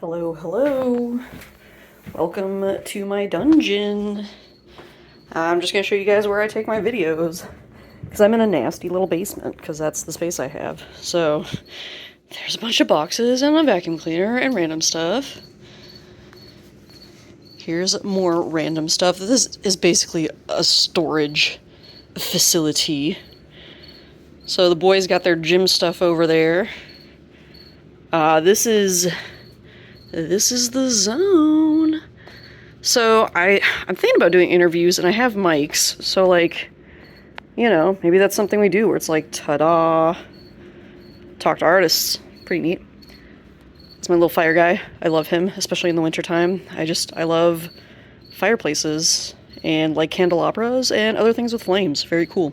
Hello, hello. Welcome to my dungeon. I'm just gonna show you guys where I take my videos. Because I'm in a nasty little basement, because that's the space I have. So, there's a bunch of boxes and a vacuum cleaner and random stuff. Here's more random stuff. This is basically a storage facility. So the boys got their gym stuff over there. This is the zone. So I'm thinking about doing interviews, and I have mics. So like, you know, maybe that's something we do where it's like, ta-da, talk to artists. Pretty neat. It's my little fire guy. I love him, especially in the wintertime. I love fireplaces and like candelabras and other things with flames. Very cool.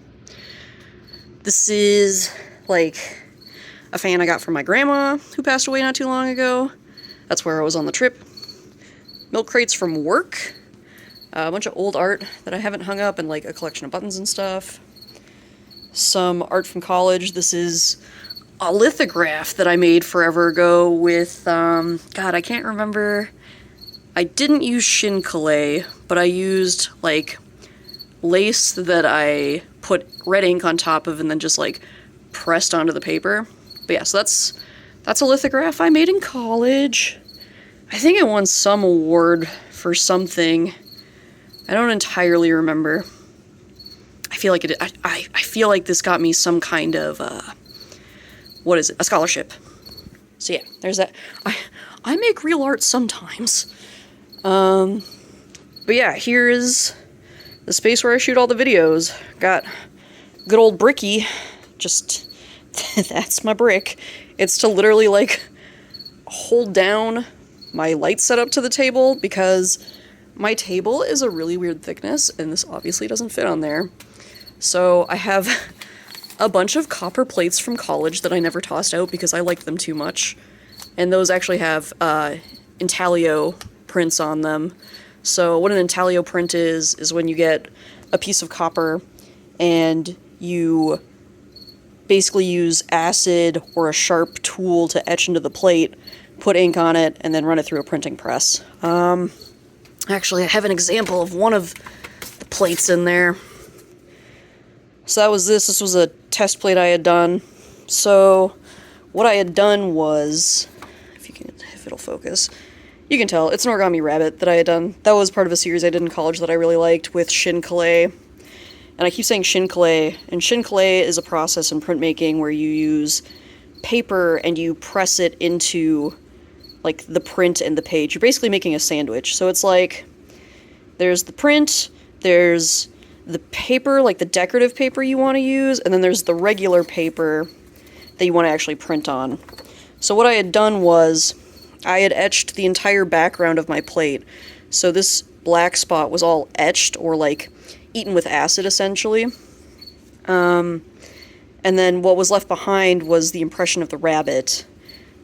This is like a fan I got from my grandma who passed away not too long ago. That's where I was on the trip. Milk crates from work. A bunch of old art that I haven't hung up and like a collection of buttons and stuff. Some art from college. This is a lithograph that I made forever ago with, God, I can't remember. I didn't use Shin but I used like lace that I put red ink on top of and then just like pressed onto the paper. But yeah, so that's a lithograph I made in college. I think it won some award for something. I don't entirely remember. I feel like I feel like this got me some kind of what is it? A scholarship. So yeah, there's that. I make real art sometimes. But yeah, here is the space where I shoot all the videos. Got good old bricky. Just that's my brick. It's to literally like hold down my light setup to the table because my table is a really weird thickness and this obviously doesn't fit on there. So I have a bunch of copper plates from college that I never tossed out because I liked them too much. And those actually have intaglio prints on them. So what an intaglio print is when you get a piece of copper and you basically use acid or a sharp tool to etch into the plate, put ink on it, and then run it through a printing press. Actually, I have an example of one of the plates in there. So that was this. This was a test plate I had done. So what I had done was, if it'll focus, you can tell, it's an origami rabbit that I had done. That was part of a series I did in college that I really liked with Shin. And I keep saying Shin, and Shin is a process in printmaking where you use paper and you press it into like the print and the page. You're basically making a sandwich. So it's like there's the print, there's the paper, like the decorative paper you want to use, and then there's the regular paper that you want to actually print on. So what I had done was I had etched the entire background of my plate. So this black spot was all etched or like eaten with acid essentially. And then what was left behind was the impression of the rabbit.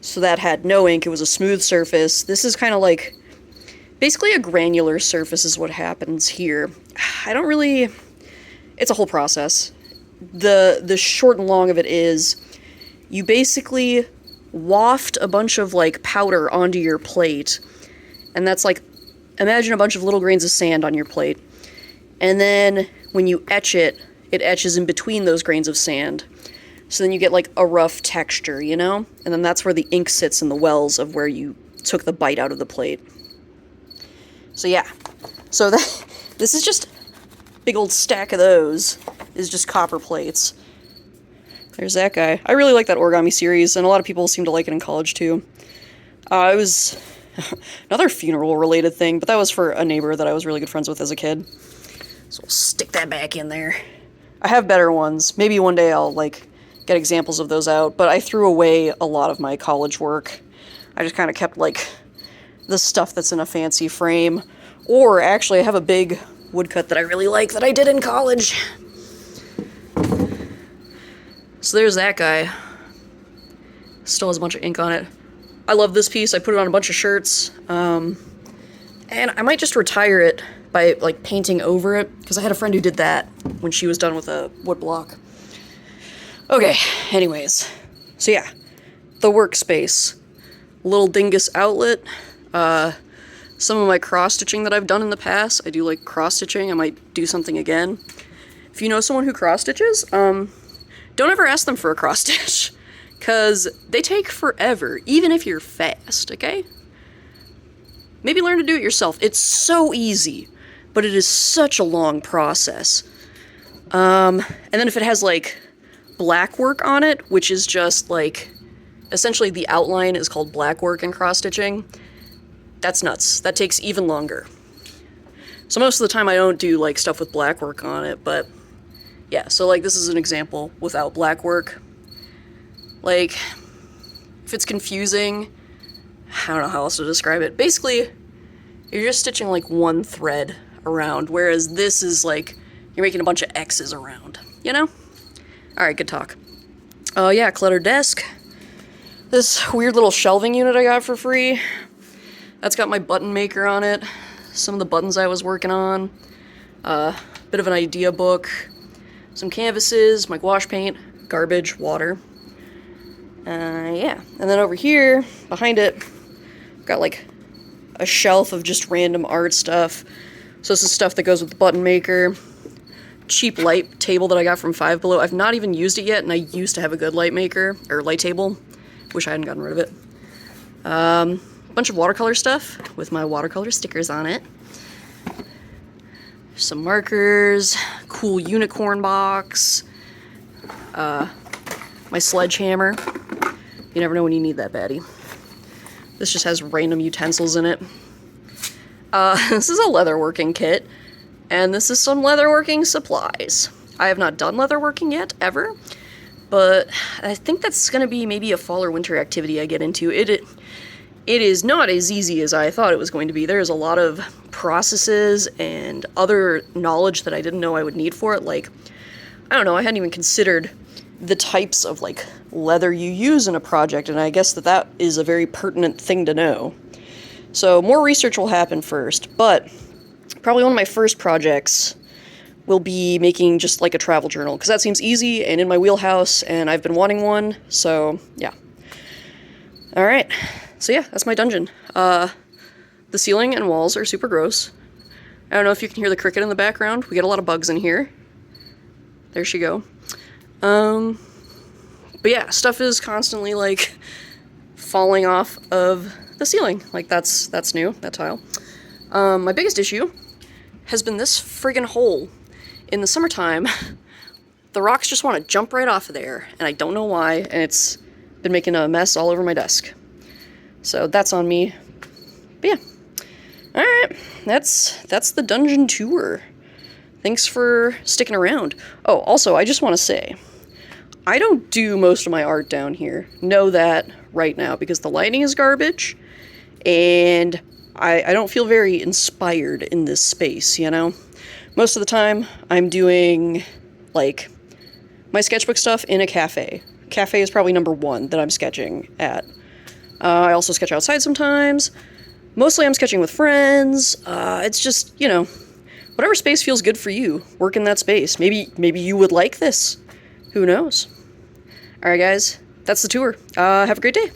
So that had no ink, it was a smooth surface. This is kind of like, basically a granular surface is what happens here. It's a whole process. The short and long of it is, you basically waft a bunch of like powder onto your plate. And that's like, imagine a bunch of little grains of sand on your plate. And then when you etch it, it etches in between those grains of sand. So then you get like a rough texture, you know? And then that's where the ink sits in the wells of where you took the bite out of the plate. So yeah. So this is just a big old stack of those. Is just copper plates. There's that guy. I really like that origami series, and a lot of people seem to like it in college too. It was another funeral-related thing, but that was for a neighbor that I was really good friends with as a kid. So we'll stick that back in there. I have better ones. Maybe one day I'll, like, get examples of those out, but I threw away a lot of my college work. I just kind of kept, like, the stuff that's in a fancy frame. Or, actually, I have a big woodcut that I really like that I did in college. So there's that guy. Still has a bunch of ink on it. I love this piece. I put it on a bunch of shirts. And I might just retire it by, like, painting over it, because I had a friend who did that when she was done with a wood block. Okay, anyways. So yeah, the workspace. little dingus outlet. Some of my cross-stitching that I've done in the past, I do like cross-stitching, I might do something again. If you know someone who cross-stitches, don't ever ask them for a cross-stitch, because they take forever, even if you're fast, okay? Maybe learn to do it yourself. It's so easy, but it is such a long process. And then if it has, like, black work on it, which is just, like, essentially the outline is called black work in cross-stitching, that's nuts. That takes even longer. So most of the time I don't do, like, stuff with black work on it, but yeah, so, like, this is an example without black work. Like, if it's confusing, I don't know how else to describe it. Basically, you're just stitching, like, one thread around, whereas this is, like, you're making a bunch of X's around, you know? Alright, good talk. Oh, yeah, cluttered desk. This weird little shelving unit I got for free. That's got my button maker on it, some of the buttons I was working on, bit of an idea book, some canvases, my gouache paint, garbage, water. Yeah. And then over here, behind it, got like a shelf of just random art stuff. So this is stuff that goes with the button maker. Cheap light table that I got from Five Below. I've not even used it yet, and I used to have a good light maker, or light table. Wish I hadn't gotten rid of it. Bunch of watercolor stuff with my watercolor stickers on it. Some markers, cool unicorn box, my sledgehammer. You never know when you need that baddie. This just has random utensils in it. This is a leatherworking kit, and this is some leatherworking supplies. I have not done leatherworking yet, ever, but I think that's going to be maybe a fall or winter activity I get into. It is not as easy as I thought it was going to be. There's a lot of processes and other knowledge that I didn't know I would need for it. Like, I don't know, I hadn't even considered the types of, like, leather you use in a project, and I guess that is a very pertinent thing to know. So more research will happen first, but probably one of my first projects will be making just, like, a travel journal, because that seems easy and in my wheelhouse, and I've been wanting one, so yeah. Alright. So yeah, that's my dungeon. The ceiling and walls are super gross. I don't know if you can hear the cricket in the background. We get a lot of bugs in here. There she go. But yeah, stuff is constantly, like, falling off of the ceiling. Like, that's new, that tile. My biggest issue has been this friggin' hole. In the summertime, the rocks just want to jump right off of there, and I don't know why, and it's been making a mess all over my desk. So that's on me. But yeah. Alright, that's the dungeon tour. Thanks for sticking around. Oh, also, I just want to say, I don't do most of my art down here. Know that right now, because the lighting is garbage, and I don't feel very inspired in this space, you know? Most of the time, I'm doing, like, my sketchbook stuff in a cafe. Cafe is probably number one that I'm sketching at. I also sketch outside sometimes. Mostly I'm sketching with friends. It's just, you know, whatever space feels good for you, work in that space. Maybe you would like this. Who knows? Alright guys, that's the tour. Have a great day.